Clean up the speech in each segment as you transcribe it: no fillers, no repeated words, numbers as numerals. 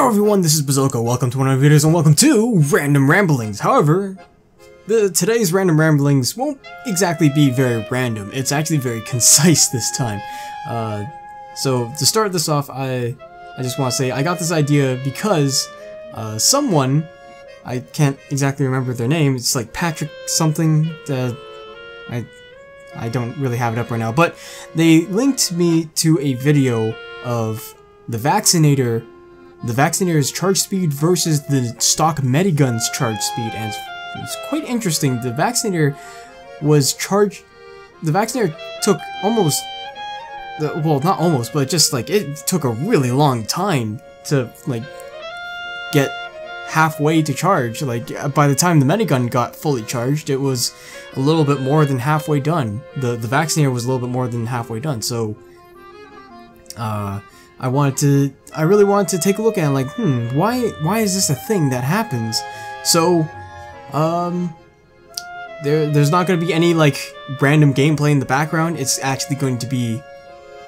Hello everyone, this is Bazooka. Welcome to one of my videos and welcome to Random Ramblings. However, today's Random Ramblings won't exactly be very random. It's actually very concise this time. So to start this off, I just want to say I got this idea because someone, I can't exactly remember their name, it's like Patrick something, I don't really have it up right now, but they linked me to a video of the Vaccinator's charge speed versus the stock Medi gun's charge speed, and it's quite interesting. The Vaccinator took almost, well, not almost, but just like it took a really long time to like get halfway to charge. Like by the time the Medi gun got fully charged, it was a little bit more than halfway done. The Vaccinator was a little bit more than halfway done. So I really wanted to take a look at it, like, why is this a thing that happens? So, there's not going to be any, like, random gameplay in the background. It's actually going to be,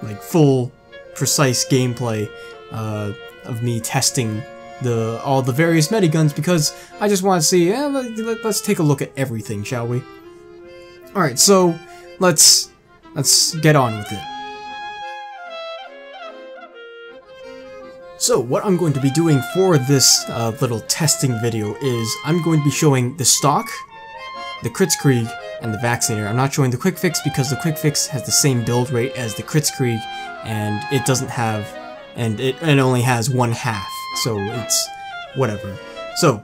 like, full, precise gameplay, of me testing all the various Medi guns, because I just want to see, let's take a look at everything, shall we? Alright, so, let's get on with it. So what I'm going to be doing for this little testing video is I'm going to be showing the stock, the Kritzkrieg, and the Vaccinator. I'm not showing the quick fix because the quick fix has the same build rate as the Kritzkrieg, and it doesn't have, and it only has 1/2, so it's whatever. So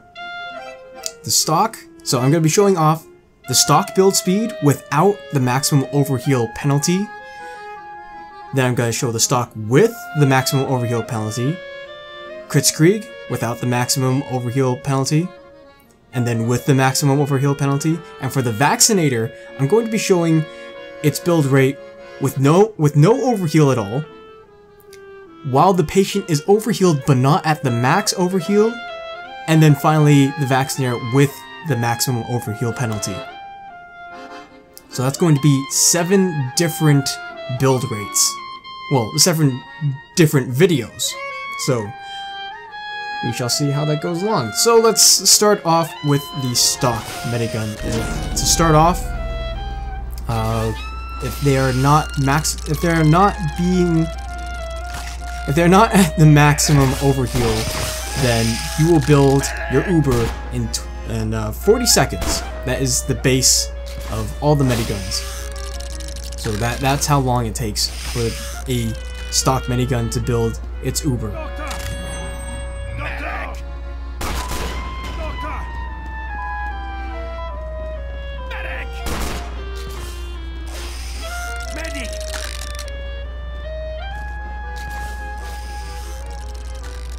the stock, so I'm going to be showing off the stock build speed without the maximum overheal penalty. Then I'm going to show the stock with the maximum overheal penalty, Kritzkrieg without the maximum overheal penalty, and then with the maximum overheal penalty. And for the Vaccinator, I'm going to be showing its build rate with no overheal at all, while the patient is overhealed but not at the max overheal, and then finally the Vaccinator with the maximum overheal penalty. So that's going to be 7 different build rates. Well, 7 different videos. So we shall see how that goes along. So let's start off with the stock Medi gun. To start off, if they are not at the maximum overheal, then you will build your Uber in 40 seconds. That is the base of all the Medi guns. So that's how long it takes for a stock Medi gun to build its Uber. Medi!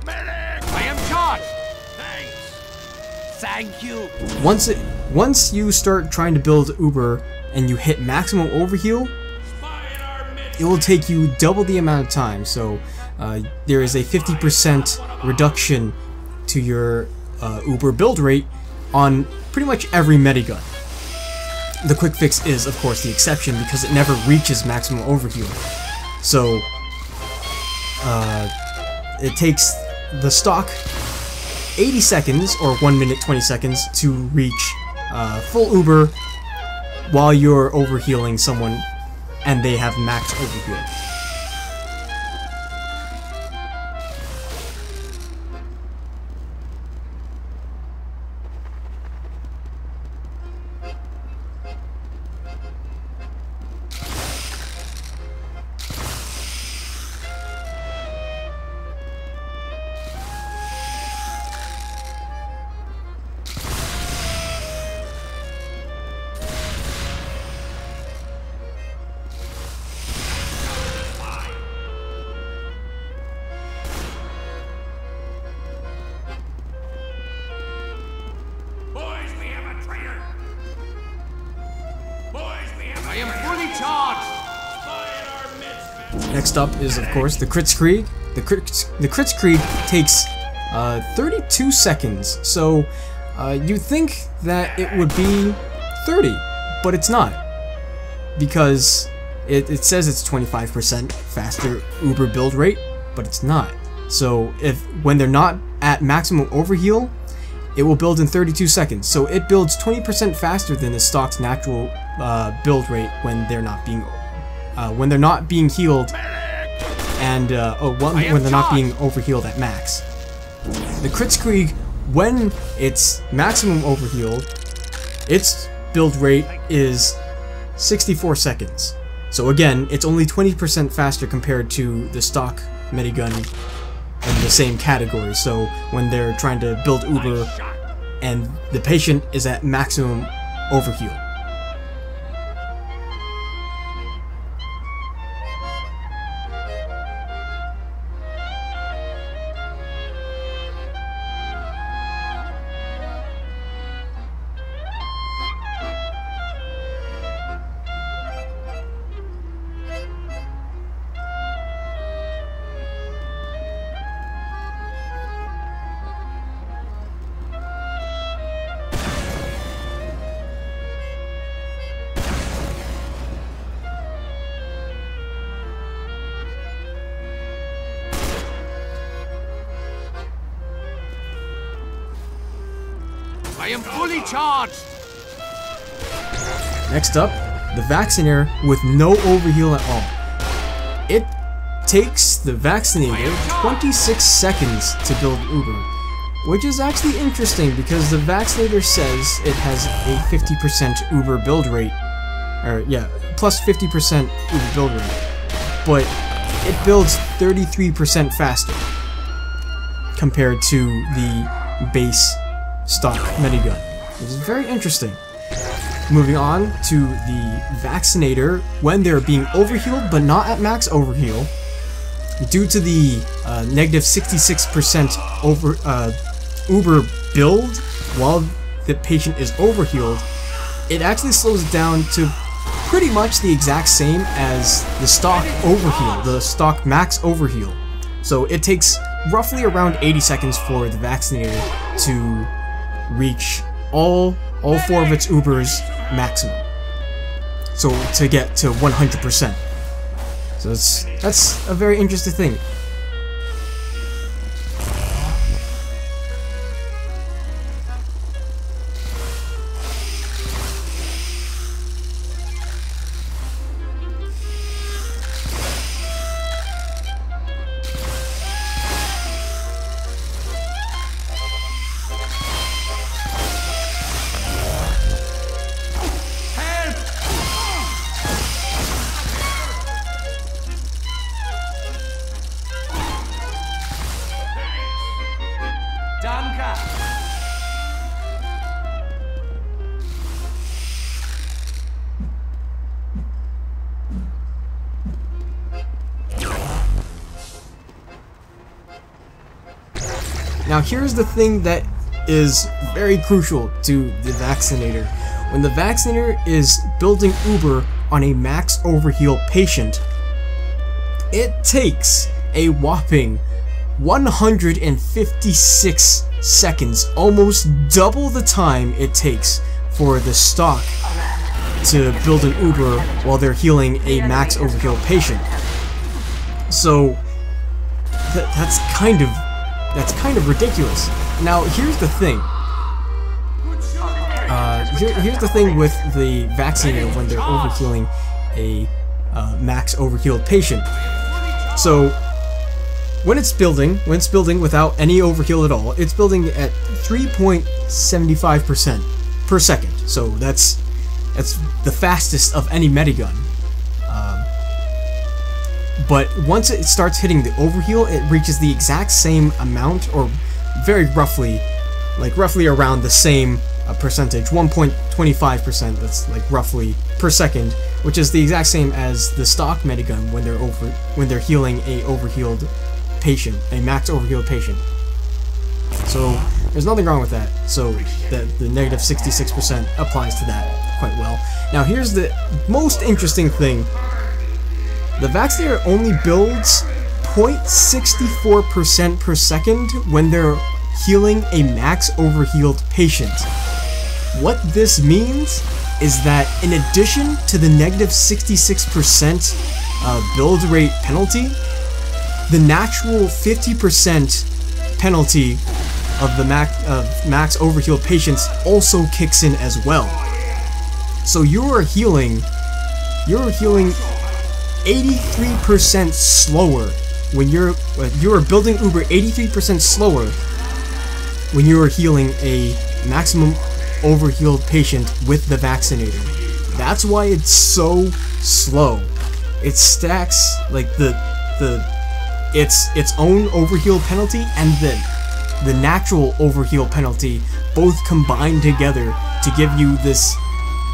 Medic! I am John! Thanks! Thank you! Once you start trying to build Uber and you hit maximum overheal, it will take you double the amount of time. So there is a 50% reduction to your Uber build rate on pretty much every Medi gun. The quick fix is, of course, the exception because it never reaches maximum overheal. So it takes the stock 80 seconds or 1 minute 20 seconds to reach full Uber while you're overhealing someone and they have max overheal. I am fully charged! Next up is, of course, the Kritzkrieg. The Kritzkrieg takes 32 seconds, so you'd think that it would be 30, but it's not. Because it says it's 25% faster Uber build rate, but it's not. So when they're not at maximum overheal, it will build in 32 seconds. So it builds 20% faster than the stock's natural build rate when they're not being healed and when they're not being overhealed at max. The Kritzkrieg, when it's maximum overhealed, its build rate is 64 seconds. So again, it's only 20% faster compared to the stock Medi gun in the same category. So when they're trying to build Uber and the patient is at maximum overheal. I am fully charged! Next up, the Vaccinator with no overheal at all. It takes the Vaccinator 26 seconds to build Uber, which is actually interesting because the Vaccinator says it has a 50% Uber build rate, or yeah, plus 50% Uber build rate, but it builds 33% faster compared to the base stock Medi gun, which is very interesting. Moving on to the Vaccinator when they're being overhealed but not at max overheal, due to the negative 66% Uber build while the patient is overhealed, it actually slows it down to pretty much the exact same as the stock overheal, the stock max overheal. So it takes roughly around 80 seconds for the Vaccinator to reach all 4 of its Ubers maximum. So to get to 100%. So that's a very interesting thing. Now here's the thing that is very crucial to the Vaccinator. When the Vaccinator is building Uber on a max overheal patient, it takes a whopping 156 seconds, almost double the time it takes for the stock to build an Uber while they're healing a max overheal patient. So that's kind of ridiculous. Now here's the thing. Here's the thing with the Vaccinator when they're overhealing a max overhealed patient. So when it's building without any overheal at all, it's building at 3.75% per second. So that's the fastest of any Medi gun. But once it starts hitting the overheal, it reaches the exact same amount, or very roughly, roughly around the same percentage, 1.25%. That's like roughly per second, which is the exact same as the stock Medi gun when they're healing a overhealed patient, a max overhealed patient. So there's nothing wrong with that. So the negative 66% applies to that quite well. Now here's the most interesting thing. The Vaccinator only builds 0.64% per second when they're healing a max overhealed patient. What this means is that in addition to the negative 66% build rate penalty, the natural 50% penalty of the max overheal patients also kicks in as well. So you're healing 83% slower when you're building Uber 83% slower when you are healing a maximum overhealed patient with the Vaccinator. That's why it's so slow. It stacks like its own overheal penalty and the natural overheal penalty both combined together to give you this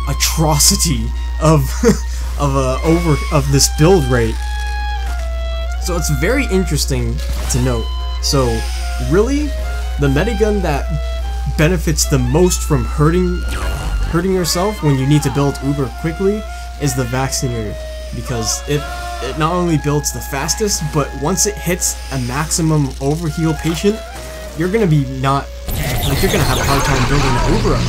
atrocity of this build rate. So it's very interesting to note. So really, the medigun that benefits the most from hurting yourself when you need to build uber quickly is the Vaccinator, because it not only builds the fastest, but once it hits a maximum overheal patient, you're gonna be you're gonna have a hard time building an uber up.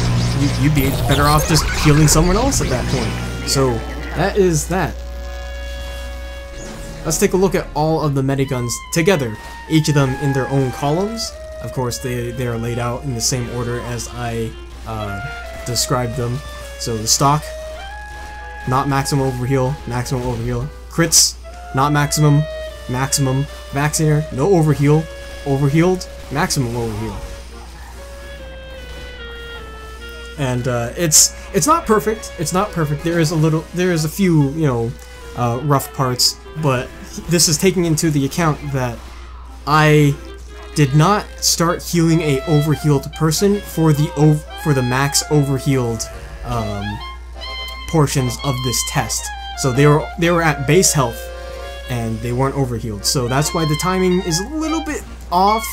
You'd be better off just healing someone else at that point. So that is that. Let's take a look at all of the mediguns together, each of them in their own columns. Of course, they are laid out in the same order as I described them. So the stock, not maximum overheal, crits, not maximum, Vaccinator, no overheal, overhealed, maximum overheal. And it's not perfect. It's not perfect. There is a few, you know, rough parts, but this is taking into the account that I did not start healing a overhealed person for the max overhealed portions of this test. So they were at base health and they weren't overhealed. So that's why the timing is a little bit off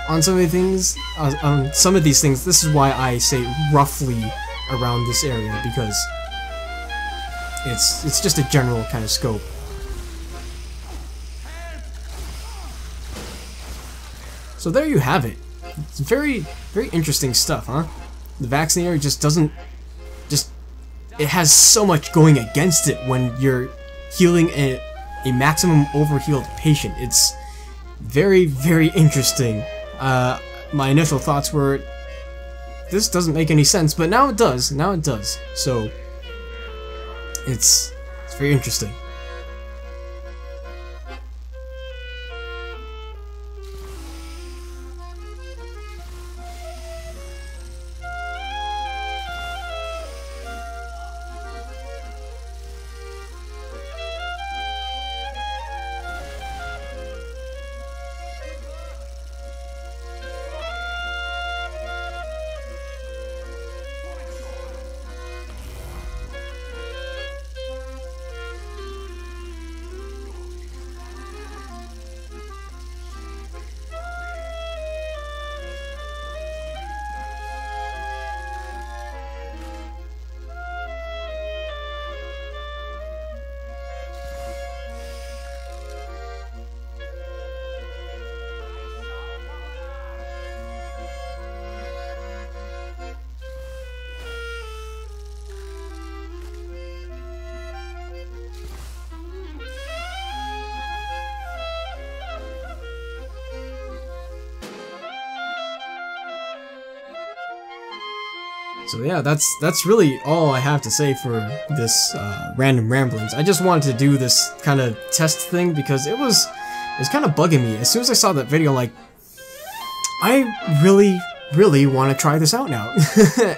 on some of the things. On some of these things, this is why I say roughly around this area, because it's just a general kind of scope. So there you have it. It's very, very interesting stuff, huh? The Vaccinator it has so much going against it when you're healing a maximum overhealed patient. It's very, very interesting. My initial thoughts were, this doesn't make any sense, but now it does. Now it does. So it's very interesting. So yeah, that's really all I have to say for this random ramblings. I just wanted to do this kind of test thing because it was kind of bugging me. As soon as I saw that video, like, I really want to try this out now,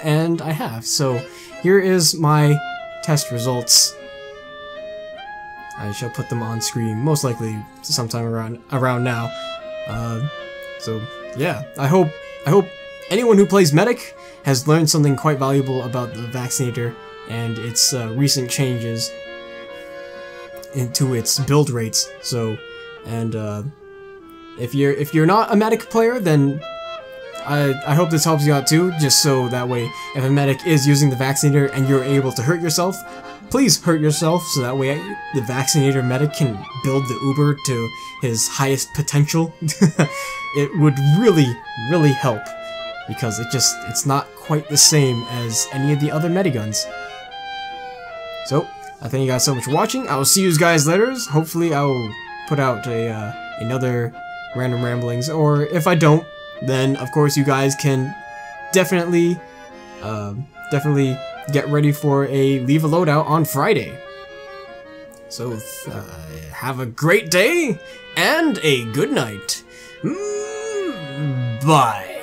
and I have. So here is my test results. I shall put them on screen, most likely sometime around now. So yeah, I hope anyone who plays Medic has learned something quite valuable about the Vaccinator and its recent changes into its build rates. So, and if you're not a Medic player, then I hope this helps you out too, just so that way if a Medic is using the Vaccinator and you're able to hurt yourself, please hurt yourself so that way the Vaccinator Medic can build the Uber to his highest potential. It would really help, because it's not quite the same as any of the other Mediguns. So, I thank you guys so much for watching. I will see you guys later. Hopefully I will put out a another random ramblings, or if I don't, then of course you guys can definitely get ready for a Leave a Loadout on Friday. So have a great day and a good night. Bye.